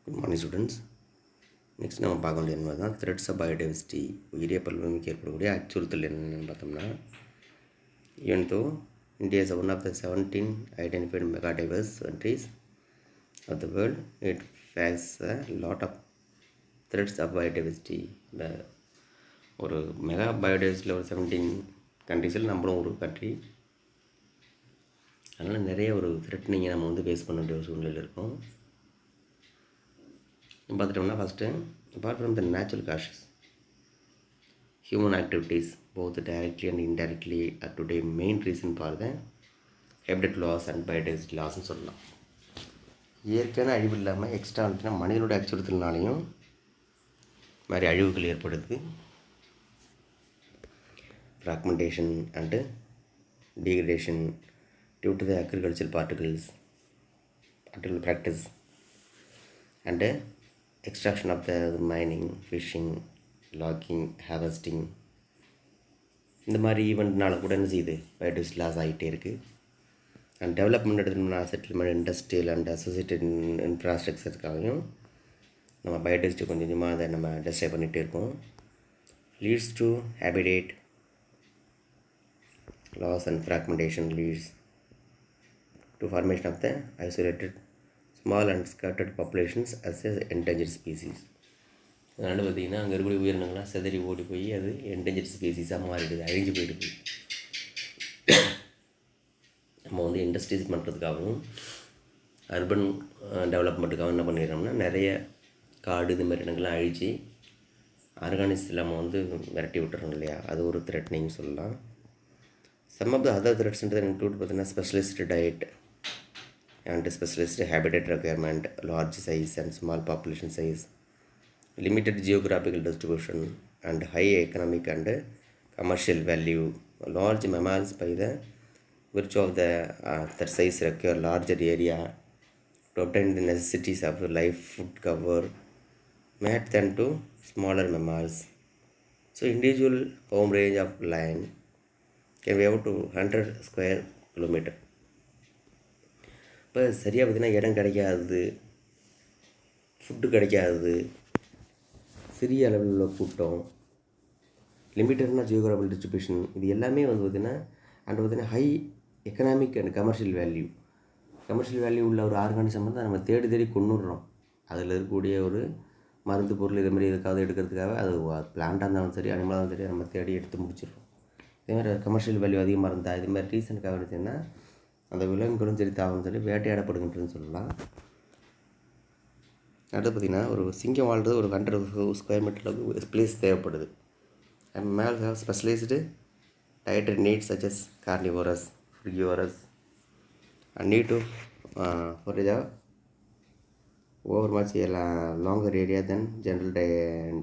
Good morning students. Next நம்ம பார்க்க வேண்டிய என்ன தான் த்ரெட்ஸ் ஆஃப் பயோடைவர்சிட்டி, உயிரிய பல்வகைக்கு ஏற்படக்கூடிய அச்சுறுத்தல் என்னென்னு பார்த்தோம்னா, even though India is one of the 17 identified mega diverse countries of the world, it faces a lot of threats of biodiversity. இந்த ஒரு மெகா பயோடைவர்சிட்டியில் ஒரு 17 கண்ட்ரீஸில் நம்மளும் ஒரு கண்ட்ரி. அதனால் நிறைய ஒரு த்ரெட்னிங்கை நம்ம வந்து ஃபேஸ் பண்ண வேண்டிய ஒரு சூழ்நிலையில் இருக்கும். பார்த்துட்டோம்னா first, apart from the natural causes, human activities both directly and indirectly are today main reason for the habitat loss and biodiversity lossன்னு சொல்லலாம். இயற்கையான அழிவு இல்லாமல் எக்ஸ்ட்ரா வந்துச்சுன்னா மனிதனோட அச்சுறுத்தல்னாலையும் மாதிரி அழிவுகள் ஏற்படுது. fragmentation and degradation due to the agricultural particle practice and extraction of the mining, fishing, logging, harvesting, இந்த மாதிரி ஈவெண்ட்னால கூட என்ன செய்யுது, பயோடைவர்சிட்டி லாஸ் ஆகிட்டே இருக்குது. அண்ட் டெவலப்மெண்ட் எடுத்துட்டோம்னா செட்டில்மெண்ட், இண்டஸ்ட்ரியல் அண்ட் அசோசியேட்டட் இன்ஃப்ராஸ்ட்ரக்சருக்காகவும் நம்ம பயோடைவர்சிட்டி கொஞ்சம் கொஞ்சமாக அதை நம்ம டெஸ்ட்ராய் பண்ணிகிட்டே இருக்கோம். Leads to habitat loss and fragmentation leads to formation of the isolated small and scattered populations as a endangered species. அதனால் பார்த்திங்கன்னா அங்கே இருக்கக்கூடிய உயிரினங்கள்லாம் செதறி ஓடி போய் அது என்டேஞ்சர்ட் ஸ்பீசிஸாக மாறிடுது, அழிஞ்சு போயிடுது. நம்ம வந்து இண்டஸ்ட்ரீஸ் பண்ணுறதுக்காகவும் அர்பன் டெவலப்மெண்ட்டுக்காகவும் என்ன பண்ணிடுறோம்னா நிறைய காடு இது மாதிரி இடங்கள்லாம் அழித்து ஆர்கானிக்ஸ் இல்லாமல் வந்து விரட்டி விட்டுறோம் இல்லையா, அது ஒரு த்ரெட்னிங் சொல்லலாம். சம் ஆஃப் த அதர் த்ரெட்ஸ்ன்றது இன்க்ளூட் பார்த்திங்கன்னா specialist diet and specialist habitat requirement, large size and small population size, limited geographical distribution and high economic and commercial value. Large mammals by the virtue of their size require larger area to obtain the necessities of life, food cover met than to smaller mammals. So individual home range of lion can be up to 100 square kilometer. இப்போ சரியாக பார்த்திங்கன்னா இடம் கிடைக்காது, food கிடைக்காது, சிறிய அளவில் உள்ள கூட்டம், லிமிட்டட்னா ஜியோகிராபிக்கல் டிஸ்ட்ரிபியூஷன், இது எல்லாமே வந்து பார்த்திங்கன்னா அண்ட் பார்த்திங்கன்னா high economic and commercial value உள்ள ஒரு ஆர்கானிசம் வந்து நம்ம தேடி தேடி கொண்டுடுறோம். அதில் இருக்கக்கூடிய ஒரு மருந்து பொருள் இது மாதிரி எதுக்காவது எடுக்கிறதுக்காக, அது பிளான்ட்டாக இருந்தாலும் சரி அனிமலாக இருந்தாலும் சரி நம்ம தேடி எடுத்து முடிச்சிடுறோம். இதேமாதிரி கமர்ஷியல் வேல்யூ அதிகமாக இருந்தால் இது மாதிரி ரீசனுக்காக எடுத்திங்கன்னா அந்த விலங்குகளும் சரி தாவரம் சரி வேட்டையாடப்படுகின்றதுன்னு சொல்லலாம். அடுத்து பார்த்திங்கன்னா ஒரு சிங்கம் வாழ்றது ஒரு 100 ஸ்கொயர் மீட்டர் அளவுக்கு பிளேஸ் தேவைப்படுது. And male have specialised dietary needs such as carnivorous, frugivorous and need to for இதை over much longer area than general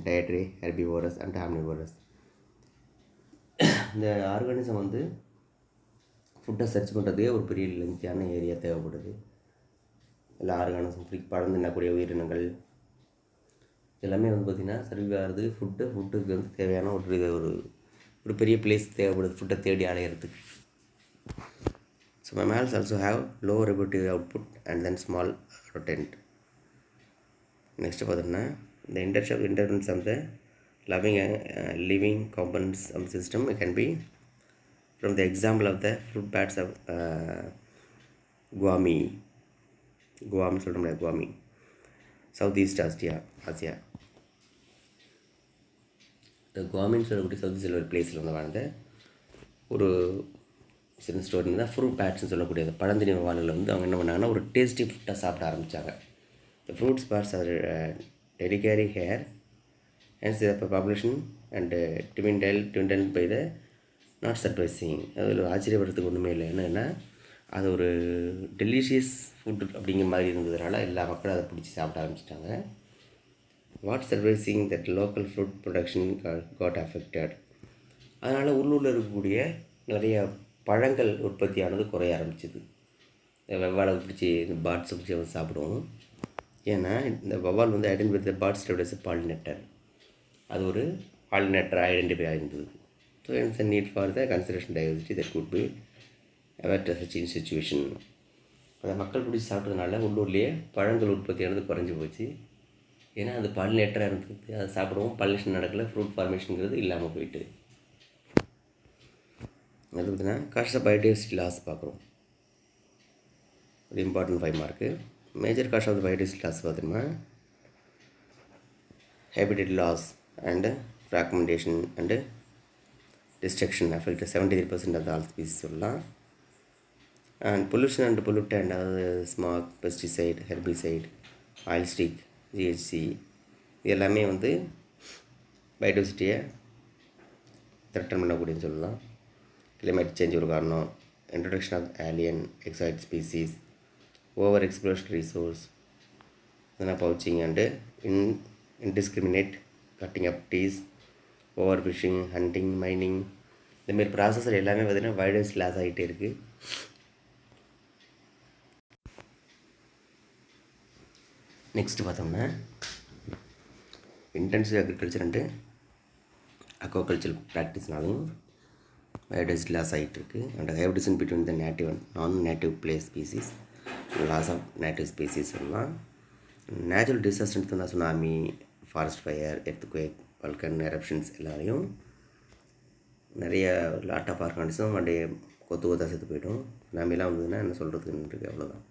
dietary herbivorous and omnivorous. இந்த ஆர்கானிசம் வந்து ஃபுட்டை சர்ச் பண்ணுறதுக்கே ஒரு பெரிய லென்த்தியான ஏரியா தேவைப்படுது. எல்லா ஆர்கானிசம் பறந்து நின்னக்கூடிய உயிரினங்கள் எல்லாமே வந்து பார்த்திங்கன்னா சர்வ் ஆகிறது ஃபுட்டுக்கு வந்து தேவையான ஒரு பெரிய பிளேஸ் தேவைப்படுது ஃபுட்டை தேடி அலையிறதுக்கு. So mammals also have low reproductive output and then small rodent. Next பார்த்தோம்னா இந்த interference of the living components of the system can be from the example of the fruit bats of Guam சொல்கிறோம்ல, Kwame, south east Asia. இந்த குவாமின்னு சொல்லக்கூடிய south ஈஸ்டில் ஒரு பிளேஸில் வந்து வாழ்ந்த ஒரு சின்ன ஸ்டோரி தான் ஃப்ரூட் பேட்ஸ்ன்னு சொல்லக்கூடிய அந்த பழந்தினி வாழில் வந்து அவங்க என்ன பண்ணாங்கன்னா ஒரு டேஸ்டி ஃபுட்டாக சாப்பிட ஆரம்பித்தாங்க. இந்த fruits bats are delicately hair hence population and dwindle by the not surprising. அதில் ஆச்சரியப்படுறதுக்கு ஒன்றுமே இல்லை. என்னென்னா அது ஒரு டெலிஷியஸ் ஃபுட் அப்படிங்கிற மாதிரி இருந்ததுனால எல்லா மக்களும் அதை பிடிச்சி சாப்பிட ஆரம்பிச்சிட்டாங்க. What surprising that local food production got affected. அதனால் உள்ளூரில் இருக்கக்கூடிய நிறைய பழங்கள் உற்பத்தியானது குறைய ஆரம்பிச்சிது. வவ்வாலை பிடிச்சி இந்த பாட்ஸை பிடிச்சி வந்து சாப்பிடுவோம். ஏன்னா இந்த வவ்வால் வந்து identify with bats develops pollinator, அது ஒரு பாலினேட்டர் ஐடென்டிஃபை ஆகிருந்தது. So hence the need for the consideration diversity that could be aware to such in situation. அந்த மக்கள் பிடிச்சி சாப்பிட்டதுனால உள்ளூர்லேயே பழங்கள் உற்பத்தியானது குறைஞ்சி போச்சு. ஏன்னா அது பாலினேட்டராக இருந்தது, அதை சாப்பிடுவோம், பாலினேஷன் நடக்கலை, ஃப்ரூட் ஃபார்மேஷனுங்கிறது இல்லாமல் போயிட்டு. அது பார்த்தீங்கன்னா காஸ்ட் ஆஃப் பயோடைவர்சிட்டி லாஸ் பார்க்குறோம். ஒரு important 5 mark. Major cost of the biodiversity loss பார்த்தீங்கன்னா habitat loss and fragmentation and destruction affect 73% of the all species சொல்லலாம். அண்ட் பொல்யூஷன் அண்ட் பொல்யூட்டன்ட், அதாவது smog, pesticide, herbicide, oil slick, GHG, இது எல்லாமே வந்து பயோடைவர்சிட்டியை threaten பண்ணக்கூடியன்னு சொல்லலாம். Climate change ஒரு காரணம், introduction of alien exotic species, over exploited resource, இதெல்லாம் poaching and indiscriminate cutting up trees, over fishing, hunting, mining, இந்தமாரி ப்ராசஸில் எல்லாமே பார்த்திங்கன்னா பயோடைவர்சிட்டி லாஸ் ஆகிட்டே இருக்குது. நெக்ஸ்ட்டு பார்த்தோம்னா இன்டென்சிவ் அக்ரிகல்ச்சர் அண்டு அக்வாகல்ச்சர் ப்ராக்டிஸ்னாலும் பயோடைவர்சிட்டி லாஸ் ஆகிட்டுருக்கு. And hybridization between the native and non native place species, loss of native species சொல்லலாம். நேச்சுரல் டிசாஸ்டர்ஸ் தான் tsunami, forest fire, earthquake, volcanic eruptions எல்லாரையும் நிறைய lot of organism அப்படியே கொத்தாக செத்து போய்டும். சுனாமிலாம் வந்ததுன்னா என்ன சொல்கிறதுன்னு இருக்குது, அவ்வளோதான்.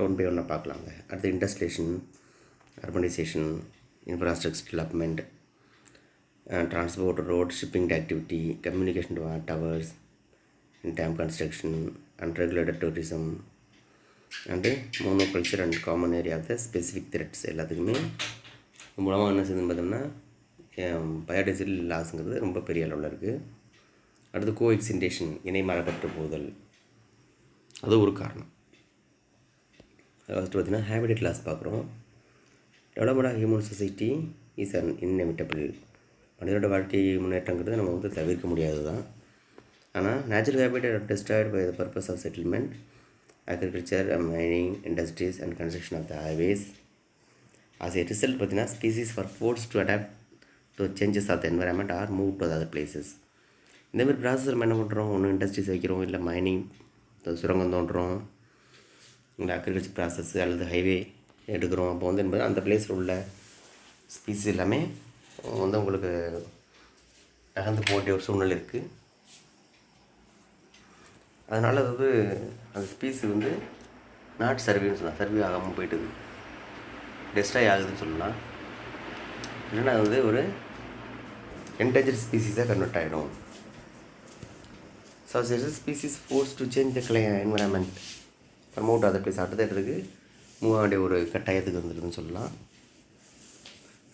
ஒன் பை ஒன்னாக பார்க்கலாங்க. அடுத்து industrialization, urbanization, infrastructure development, transport, road, shipping activity, communication towers, dam construction, unregulated tourism, and monoculture and common area of the specific threats எல்லாத்துக்குமே மூலமாக என்ன செய்யுதுன்னு பார்த்தோம்னா பயோடைவர்சிட்டி லாஸுங்கிறது ரொம்ப பெரிய அளவில் இருக்குது. அடுத்து கோஎக்சிடேஷன், இணை மரபற்று போதல், அது ஒரு காரணம். ஃபஸ்ட்டு பார்த்திங்கன்னா ஹேபிடேட் லாஸ் பார்க்குறோம். Development of human society is an inevitable. மனிதனோட வாழ்க்கை முன்னேற்றங்கிறது நம்ம வந்து தவிர்க்க முடியாது தான். ஆனால் natural habitat destroyed by the purpose of settlement, agriculture, mining, industries and construction of the highways. As a result பார்த்தீங்கன்னா species for force to adapt to changes of the environment or move to other places. இந்தமாதிரி process நம்ம என்ன பண்ணுறோம், ஒன்று industries வைக்கிறோம், இல்லை mining சுரங்கம் தோண்டுறோம், இல்லை அக்ரிகல்ச்சர் ப்ராசஸ் அல்லது ஹைவே எடுக்கிறோம். அப்போ வந்து என்பது அந்த பிளேஸில் உள்ள ஸ்பீசிஸ் எல்லாமே வந்து உங்களுக்கு நகர்ந்து போகிற ஒரு சூழ்நிலை இருக்குது. அதனால் அது அந்த ஸ்பீஸ் வந்து நாட் சர்வேன்னு சொல்லலாம், சர்வே ஆகாமல் போயிட்டுது, டெஸ்ட்ராய் ஆகுதுன்னு சொல்லலாம். இல்லைன்னா அது வந்து ஒரு என்டேஞ்சர்ட் ஸ்பீசிஸாக கன்வெர்ட் ஆகிடும். So species force to change the environment from out other place, அடுத்த இடத்துக்கு மூவ் ஆக வேண்டிய ஒரு கட்டாயத்துக்கு வந்துடுதுன்னு சொல்லலாம்.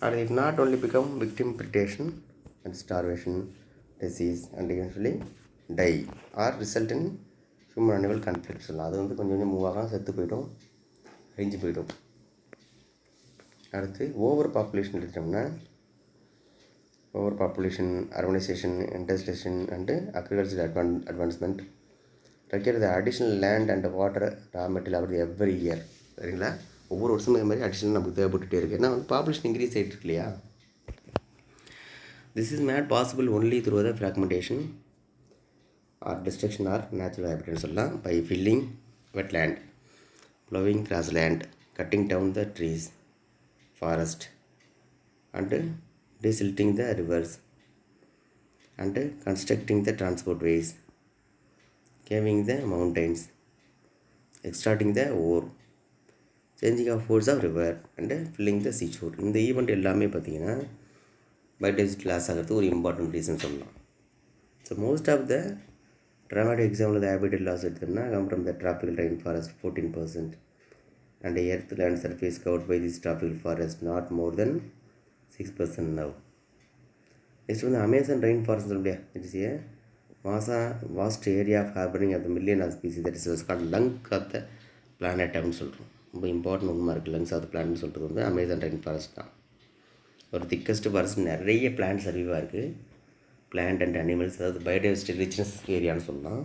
And it not only become victim predation and starvation, disease and eventually die or result in human animal conflict சொல்லலாம். அது வந்து கொஞ்சம் கொஞ்சம் மூவ் ஆக செத்து போய்டும், அழிஞ்சு போய்டும். அடுத்து ஓவர் பாப்புலேஷன் எடுத்துட்டோம்னா over population, urbanization, industrialization and agriculture advancement require the additional land and water raw material every year. சரிங்களா, ஒவ்வொரு வருஷமும் இது மாதிரி அடிஷனல் நமக்கு தேவைப்பட்டுகிட்டே இருக்குது. ஏன்னா வந்து பாப்புலேஷன் இன்க்ரீஸ் ஆகிட்டு இருக்கு இல்லையா. This is made possible only through the fragmentation or destruction or natural ஹேபிட்னு சொல்லலாம். By filling wetland, ploughing grassland, cutting down the trees, forest and desilting the rivers and constructing the transport ways, caving the mountains, extracting the ore, changing of force of river and filling the seashore. இந்த event எல்லாமே பார்த்திங்கன்னா biodiversity loss ஆகிறதுக்கு ஒரு important reason சொல்லலாம். So most of the dramatic example the habitat loss எடுத்தோம்னா come from the tropical rain forest 14% and earth land surface covered by this tropical forest not more than 6% now. Next வந்து Amazon rain forest சொல்ல முடியாது, it is a vast area of harbouring of the million of species, that is called lung of the planet அப்படின்னு சொல்கிறோம். ரொம்ப important உண்மை இருக்குது. Lungs of the பிளான்ட்னு சொல்கிறது வந்து அமேசான் ரெயின் ஃபாரஸ்ட் தான். ஒரு திக்கஸ்ட் ஃபாரஸ்ட், நிறைய பிளான்ட் சர்வீவாக இருக்குது, பிளான்ட் அண்ட் அனிமல்ஸ், அதாவது பயோடைவர்சிட்டி ரிச்னஸ் ஏரியான்னு சொல்லலாம்.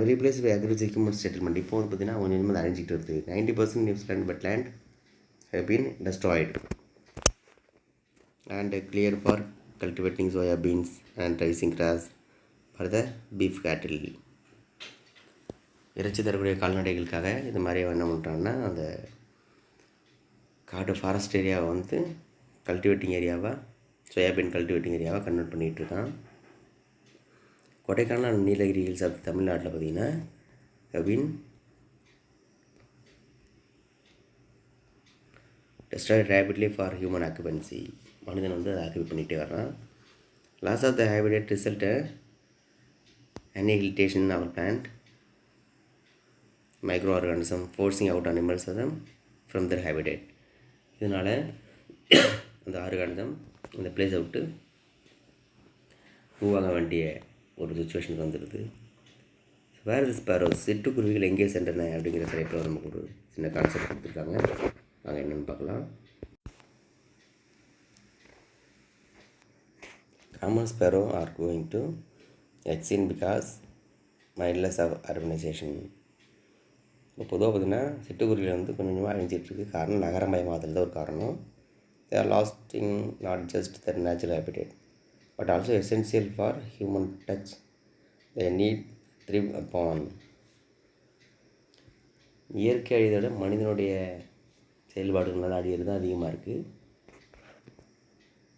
Very place agriculture human settlement இப்போ வந்து பார்த்திங்கன்னா அவங்க இனிமேல் அழிஞ்சிக்கிட்டு இருக்குது. 90% New Zealand wetland have been destroyed and cleared for cultivating soya beans and raising grass for the beef cattle. இறைச்சி தரக்கூடிய கால்நடைகளுக்காக இது மாதிரி என்ன பண்ணுறாங்கன்னா அந்த காடு ஃபாரஸ்ட் ஏரியாவை வந்து கல்டிவேட்டிங் ஏரியாவாக, சோயாபீன் கல்டிவேட்டிங் ஏரியாவாக கன்வெர்ட் பண்ணிகிட்ருக்கான். Kodaikanal and Nilgiri hills of தமிழ்நாட்டில் பார்த்திங்கன்னா have been destroyed rapidly for human occupancy. மனிதன் வந்து அதை ஆக்குபை பண்ணிகிட்டே வர்றான். Loss of the habitat result annihilation of plant microorganism forcing out animals from their habitat. இதனால் அந்த ஆர்கானிசம் இந்த பிளேஸை விட்டு மூவ் ஆக வேண்டிய ஒரு சுச்சுவேஷனுக்கு வந்துடுது. வேறு இது ஸ்பேரோஸ், சிட்டுக்குருவிகள் எங்கே சென்றன அப்படிங்கிற தலைப்பில் நமக்கு ஒரு சின்ன கான்செப்ட் கொடுத்துருக்காங்க. நாங்கள் என்னென்னு பார்க்கலாம். Common Sparrow are going to எக்ஸின் பிகாஸ் மைண்ட்லெஸ் ஆஃப் அர்பனைசேஷன். இப்போ பொதுவாக பார்த்திங்கன்னா சிட்டுக்குருவிகள் வந்து கொஞ்சம் கொஞ்சமாக அழிஞ்சிட்ருக்கு. காரணம் நகரமயமாதல் தான் ஒரு காரணம். They are losing not just their natural habitat but also essential for human touch they need thrive upon. இயற்கை அழியதை விட மனிதனுடைய செயல்பாடுகளால் அழியிறது தான் அதிகமாக இருக்குது.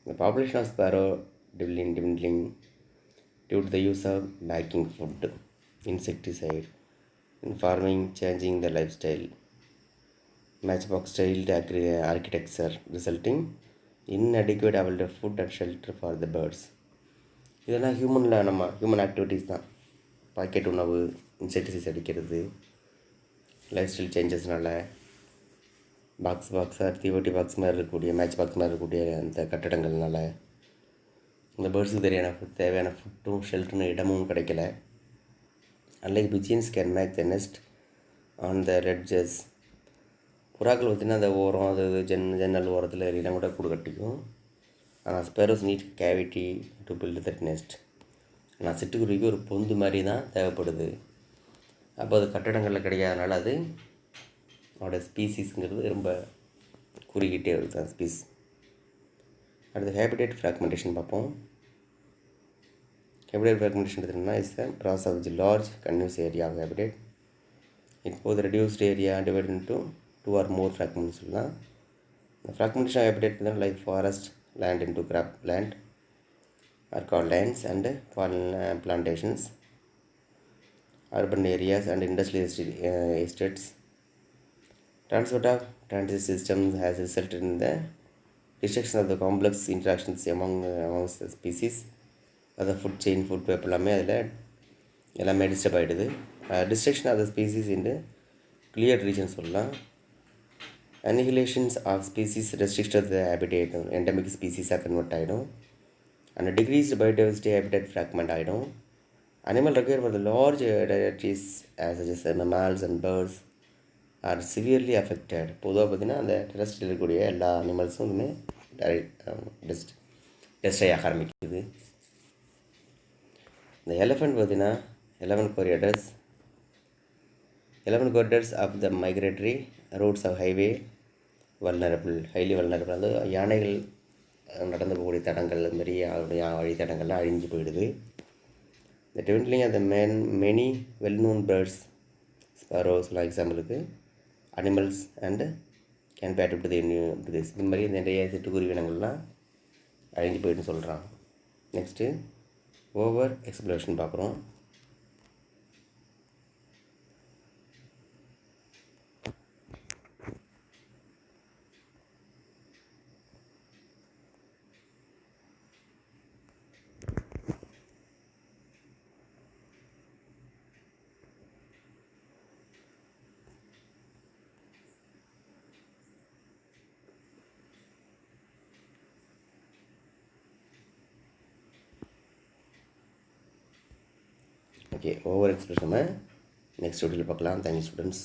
The population of sparrow dwindling due to the use of lacking food, insecticide, and farming changing the lifestyle, matchbox style architecture resulting inadequate available food and shelter for the birds. இதெல்லாம் human activities தான். Packet உணவு, insecticides அடிக்கிறது, life style சேஞ்சஸ்னால பாக்ஸாக தீவட்டி box மாதிரி இருக்கக்கூடிய, match box மாதிரி இருக்கக்கூடிய அந்த கட்டடங்கள்னால இந்த பேர்ட்ஸுக்கு தேவையான ஃபுட்டும் ஷெல்டரும் இடமும் கிடைக்கல. Unlike pigeons can make the nest on the ledges. புறாக்கள் பார்த்திங்கன்னா அந்த ஓரம், அது ஜன்னல் ஓரத்தில் இடம் கூட கூடு கட்டிக்கும். ஆனால் sparrows need cavity to build that nest. ஆனால் சிட்டுக்குருவிக்கு ஒரு பொந்து மாதிரி தான் தேவைப்படுது. அப்போ அது கட்டடங்களில் கிடைக்காதனால அது அதோட ஸ்பீசிஸ்ங்கிறது ரொம்ப குறுகிட்டே வருது அந்த ஸ்பீஸ். அடுத்து ஹேபிடேட் ஃப்ராக்மெண்டேஷன் பார்ப்போம். ஹேபிடேட் ஃப்ராக்மெண்டேஷன் எடுத்துகிட்டோம்னா is the process of the large continuous area of habitat. இப்போது reduced area divide into 2 or more fragments சொல்லலாம். இந்த ஃப்ராக்மெண்டேஷன் ஆஃப் ஹேபிடேட் தான் like forest land into crop land or called lands and plantations, urban areas and industrial estates. Transport of transit systems has resulted in the destruction of the complex interactions amongst the species. அது food chain, food web எல்லாமே disturb ஆகிடுது. Destruction of the species into clear region சொல்லலாம். Annihilations of species restrict the habitat, endemic ஸ்பீசிஸாக convert ஆகிடும். And decreased biodiversity habitat fragment ஆகிடும். Animal required for the large dietaries such as mammals and birds are severely affected. பொதுவாக பார்த்திங்கன்னா அந்த டெரஸ்ட்ரியில் இருக்கக்கூடிய எல்லா அனிமல்ஸும் வந்து டெஸ்ட்ரை ஆக ஆரம்பிக்குது. இந்த எலிஃபெண்ட் பார்த்திங்கன்னா 11 corridors of the migratory routes of highly vulnerable. அதாவது யானைகள் நடந்து போகக்கூடிய தடங்கள், அது மாதிரி வழித்தடங்கள்லாம் அழிஞ்சு போயிடுது. The dwindling of the many well-known birds, sparrows like எக்ஸாம்பிளுக்கு, animals and can be adapted to this. இது மாதிரி நிறைய சிட்டுக்குருவி இனங்கள்லாம் அழிஞ்சு போயிட்டுன்னு சொல்கிறான். நெக்ஸ்ட்டு ஓவர் எக்ஸ்ப்ளோரேஷன் பார்க்குறோம். ஓகே, ஓவர் எக்ஸ்பிரஷனை நெக்ஸ்ட் வீடியோவில் பார்க்கலாம். Thank you students.